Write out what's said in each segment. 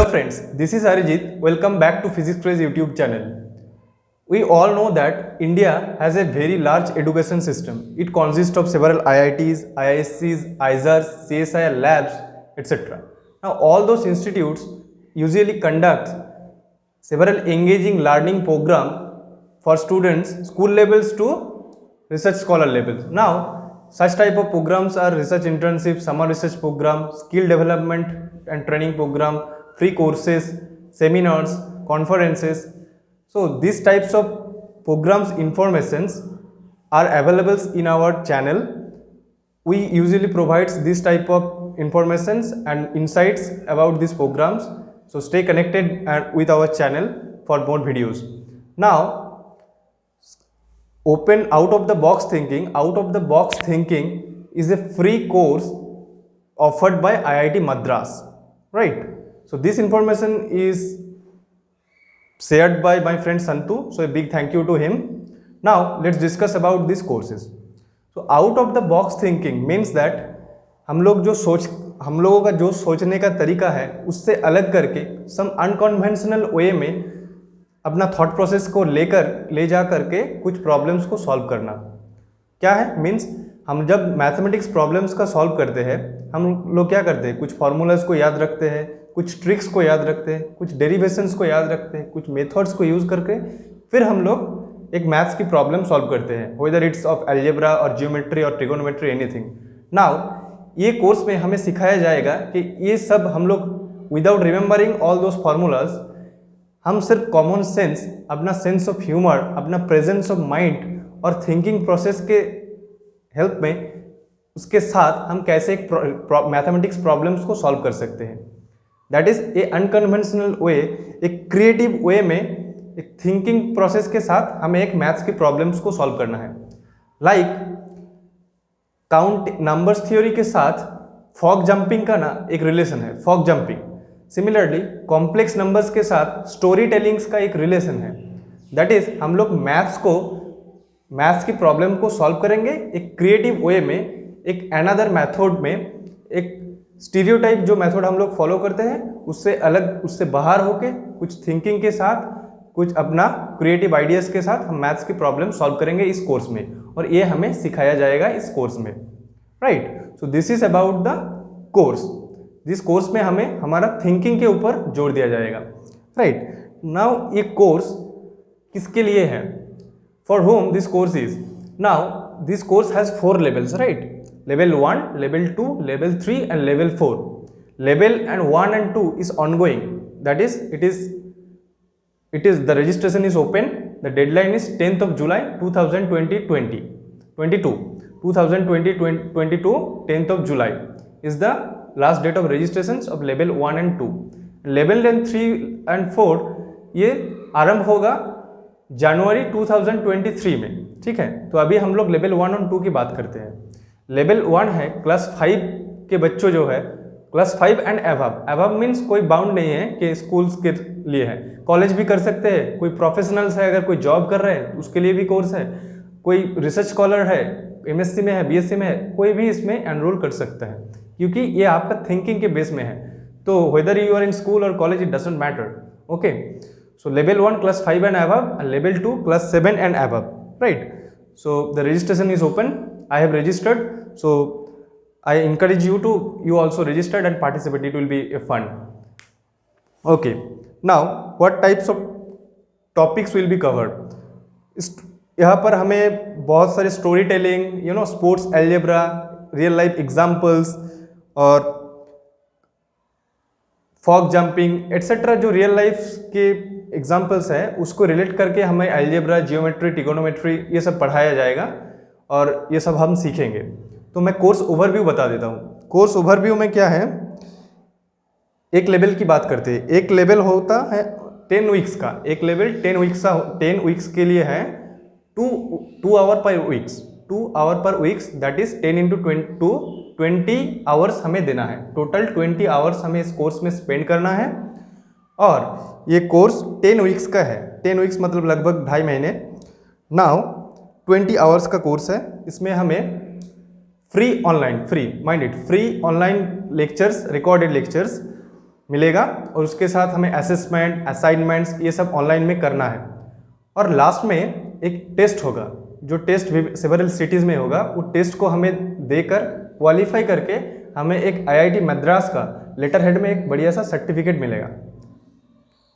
Hello friends, this is Arijit. Welcome back to Physics Craze YouTube channel. We all know that India has a very large education system. It consists of several IITs, IIScs, IISERs, CSIR labs, etc. Now all those institutes usually conduct several engaging learning program for students school levels to research scholar levels. Now such type of programs are research internship, summer research program, skill development and training program, free courses, seminars, conferences. So these types of programs informations are available in our channel. We usually provide this type of informations and insights about these programs. So stay connected with our channel for more videos. Now open Out of the Box Thinking. Out of the Box Thinking is a free course offered by IIT Madras, right? So this information is shared by my friend Santu, so a big thank you to him. Now let's discuss about these courses. So out of the box thinking means that हम लोगों का जो सोचने का तरीका है उससे अलग करके सम अनकन्वेंशनल वे में अपना थॉट प्रोसेस को ले जा करके कुछ प्रॉब्लम्स को सॉल्व करना। क्या है मीन्स हम जब मैथमेटिक्स प्रॉब्लम्स का सॉल्व करते हैं हम लोग क्या करते हैं, कुछ फॉर्मूलाज को याद रखते हैं, कुछ ट्रिक्स को याद रखते हैं, कुछ डेरिवेशंस को याद रखते हैं, कुछ मेथड्स को यूज़ करके फिर हम लोग एक मैथ्स की प्रॉब्लम सॉल्व करते हैं, वेदर इट्स ऑफ अलजेब्रा और जियोमेट्री और ट्रिगोनोमेट्री एनीथिंग। नाउ ये कोर्स में हमें सिखाया जाएगा कि ये सब हम लोग without remembering all those formulas हम सिर्फ कॉमन सेंस, अपना सेंस ऑफ ह्यूमर, अपना प्रेजेंस ऑफ माइंड और थिंकिंग प्रोसेस के हेल्प में उसके साथ हम कैसे एक मैथमेटिक्स प्रॉब्लम्स को सॉल्व कर सकते हैं। दैट इज ए अनकन्वेंशनल वे, एक क्रिएटिव वे में एक थिंकिंग प्रोसेस के साथ हमें एक मैथ्स की प्रॉब्लम्स को सॉल्व करना है। लाइक काउंट नंबर्स थ्योरी के साथ फॉग जंपिंग का ना एक रिलेशन है, fog jumping. Similarly complex numbers के साथ स्टोरी टेलिंग्स का एक रिलेशन है। दैट इज हम लोग मैथ्स की प्रॉब्लम को सॉल्व करेंगे एक क्रिएटिव वे में, एक अनदर मेथड में, एक स्टीरियोटाइप जो मेथड हम लोग फॉलो करते हैं उससे अलग, उससे बाहर होके कुछ थिंकिंग के साथ, कुछ अपना क्रिएटिव आइडियाज़ के साथ हम मैथ्स की प्रॉब्लम सॉल्व करेंगे इस कोर्स में, और ये हमें सिखाया जाएगा इस कोर्स में, right. So this is about the course. This course में हमें हमारा थिंकिंग के ऊपर जोर दिया जाएगा, राइट। नाउ ये कोर्स किसके लिए है, for home this course is. Now this course has 4 levels, right? Level 1, Level 2, Level 3 and Level 4. Level 1 and 2 is ongoing. That is, the registration is open. The deadline is 10th of July 2022. 2022 10th of July is the last date of registrations of Level 1 and 2. Level 3 and 4 ये आरंभ होगा जनवरी 2023 में, ठीक है। तो अभी हम लोग लेवल 1 और 2 की बात करते हैं। लेवल 1 है क्लास 5 के बच्चों जो है, क्लास 5 एंड अबव मीन्स कोई बाउंड नहीं है कि स्कूल्स के लिए है, कॉलेज भी कर सकते हैं, कोई प्रोफेशनल्स है, अगर कोई जॉब कर रहे हैं उसके लिए भी कोर्स है, कोई रिसर्च स्कॉलर है, एमएससी में है, बीएससी में है, कोई भी इसमें एनरोल कर सकता है, क्योंकि ये आपका थिंकिंग के बेस में है। तो whether you are in school और college it doesn't matter, okay. So level 1 class 5 and above and level 2 class 7 and above, right? So the registration is open. I have registered, so I encourage you also registered and participate. It will be fun. Okay, now what types of topics will be covered? यहाँ पर हमें बहुत सारे story telling, sports algebra, real life examples और fog jumping etcetera जो real life के examples हैं उसको रिलेट करके हमें अलजेब्रा, जियोमेट्री, ट्रिगोनोमेट्री ये सब पढ़ाया जाएगा और ये सब हम सीखेंगे। तो मैं कोर्स ओवरव्यू बता देता हूँ। कोर्स ओवरव्यू में क्या है, एक लेवल की बात करते हैं। एक लेवल होता है 10 वीक्स का, एक लेवल 10 वीक्स के लिए है 2 आवर पर वीक्स, 2 आवर पर weeks, that is 10 into 20 hours हमें देना है। टोटल 20 आवर्स हमें इस कोर्स में स्पेंड करना है और ये कोर्स 10 वीक्स का है। 10 वीक्स मतलब लगभग 2.5 महीने। नाउ 20 आवर्स का कोर्स है, इसमें हमें free online lectures, recorded lectures मिलेगा और उसके साथ हमें असेसमेंट, असाइनमेंट्स ये सब ऑनलाइन में करना है। और लास्ट में एक टेस्ट होगा, जो टेस्ट सेवरल सिटीज़ में होगा, वो टेस्ट को हमें देकर क्वालिफाई करके हमें एक आईआईटी मद्रास का लेटर हेड में एक बढ़िया सा सर्टिफिकेट मिलेगा।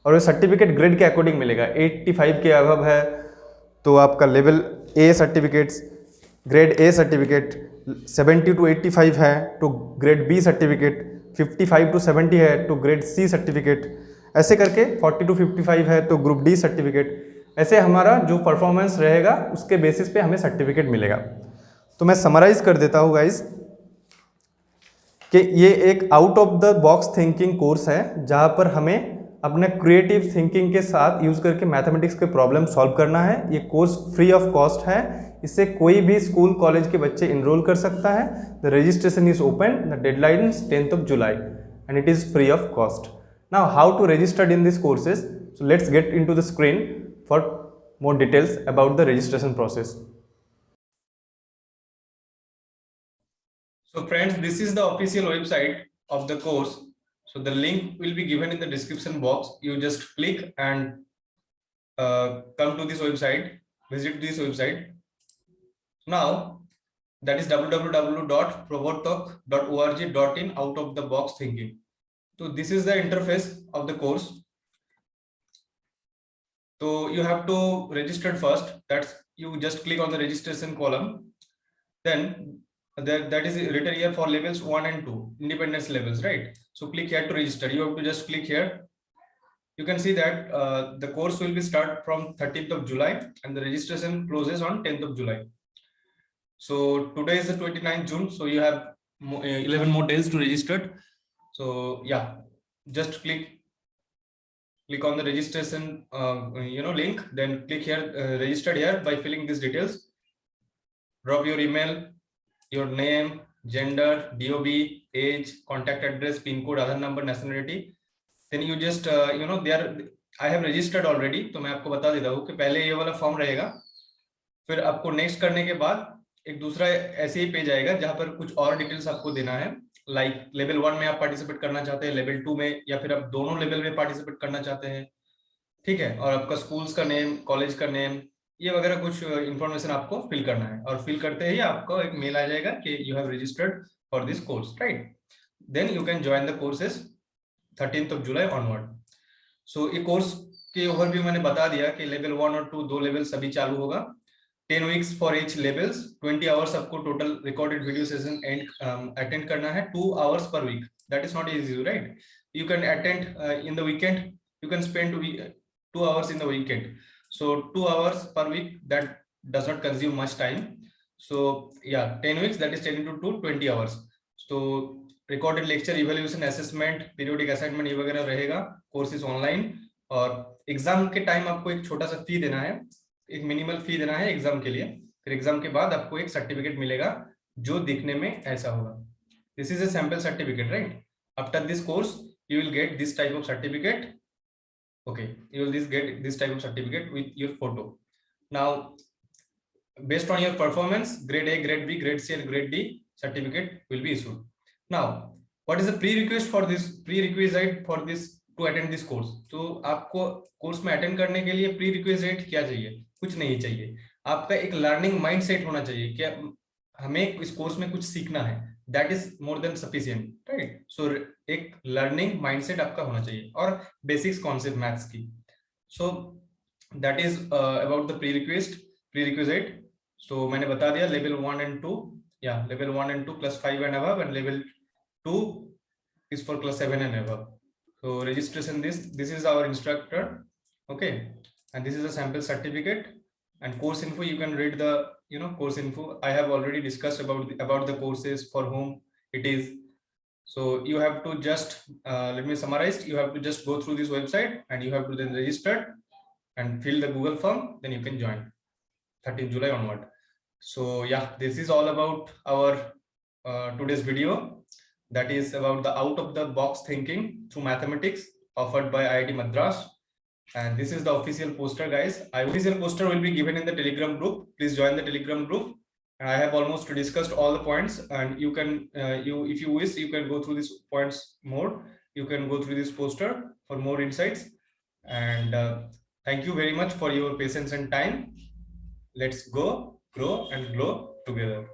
और वो सर्टिफिकेट ग्रेड के अकॉर्डिंग मिलेगा। 85 के अबव है तो आपका level A certificates, grade A certificate 70 to 85 है तो ग्रेड बी सर्टिफिकेट, 55 to 70 है तो ग्रेड सी सर्टिफिकेट, ऐसे करके 40 to 55 है तो ग्रुप डी सर्टिफिकेट। ऐसे हमारा जो परफॉर्मेंस रहेगा उसके बेसिस पे हमें सर्टिफिकेट मिलेगा। तो मैं समराइज कर देता हूँ गाइज कि ये एक out of the box thinking course है, जहाँ पर हमें अपने क्रिएटिव थिंकिंग के साथ यूज़ करके मैथमेटिक्स के प्रॉब्लम सॉल्व करना है। ये कोर्स फ्री ऑफ कॉस्ट है, इससे कोई भी स्कूल कॉलेज के बच्चे इनरोल कर सकता है। The registration is open, the deadline is 10th of July and it is free of cost. Now how to register in these courses? So let's get into the screen for more details about the registration process. So friends, this is the official website of the course. So the link will be given in the description box. You just click and come to this website, visit this website. Now that is www.provotok.org.in out of the box thinking. So this is the interface of the course. So you have to register first. That's you just click on the registration column. Then that is written here for levels 1 and 2 independence levels, right? So click here to register. You have to just click here. You can see that the course will be start from 13th of July and the registration closes on 10th of July. So today is the 29th June, so you have 11 more days to register. So yeah, just click on the registration link, then click here registered here by filling these details. Drop your email, your name, gender, DOB, age, contact address, PIN code, Aadhaar number, nationality. Then you just I have registered already, तो मैं आपको बता देता हूँ कि पहले ये वाला फॉर्म रहेगा, फिर आपको नेक्स्ट करने के बाद एक दूसरा ऐसे ही पेज आएगा जहाँ पर कुछ और डिटेल्स आपको देना है। लाइक लेवल 1 में आप पार्टिसिपेट करना चाहते हैं, लेवल 2 में, या फिर आप दोनों लेवल में पार्टिसिपेट करना चाहते हैं, ठीक है। और आपका स्कूल्स का नेम, कॉलेज का नेम, ये वगैरह कुछ इंफॉर्मेशन आपको फिल करना है। और फिल करते ही आपको एक मेल आ जाएगा कि you have registered for this course, right. Then you can join the courses 13th of July onward. So ये कोर्स के ओवरव्यू मैंने बता दिया कि लेवल 1 और 2 दो लेवल सभी चालू होगा। 10 weeks for each levels, 20 hours आपको total recorded video session attend करना है, 2 hours per week. That is not easy, right? You can attend in the weekend, you can spend 2 hours in the weekend. So 2 hours per week, that does not consume much time. So yeah, 10 weeks, that is 10 into 2, 20 hours. So recorded lecture, evaluation, assessment, periodic assignment, ये वगैरह रहेगा। Course is online और exam के time आपको एक छोटा सा फी देना है, एक मिनिमल फी देना है एग्जाम के लिए। फिर एग्जाम के बाद आपको एक सर्टिफिकेट मिलेगा जो दिखने में ऐसा होगा। This is a sample certificate, right. After this course you will get this type of certificate. Okay, you will get this type of certificate with your photo. Now based on your performance, grade A, grade B, grade C and grade D certificate will be issued. Now what is the prerequisite for this to attend this course? तो आपको course में attend करने के लिए pre requisite क्या चाहिए? कुछ नहीं चाहिए, आपका एक लर्निंग माइंडसेट होना चाहिए कि हमें इस कोर्स में कुछ सीखना है। That is more than sufficient, right. So एक लर्निंग माइंडसेट आपका होना चाहिए और बेसिक्स कॉन्सेप्ट मैथ्स की। So that is about the prerequisite. So मैंने बता दिया लेवल 1 and 2, या level 1 and 2 plus 5 and above, and level 2 is for class 7 and above. So registration, this is our instructor, okay, and this is a sample certificate. And course info, you can read the course info. I have already discussed about the courses, for whom it is. So you have to just let me summarize. You have to just go through this website and you have to then register and fill the Google form, then you can join 13th July onward. So yeah, this is all about our today's video, that is about the out of the box thinking through mathematics offered by IIT Madras. And this is the official poster, guys. Official poster will be given in the Telegram group. Please join the Telegram group. And I have almost discussed all the points, and you can if you wish, you can go through these points more. you can go through this poster for more insights. And thank you very much for your patience and time. Let's go, grow, and glow together.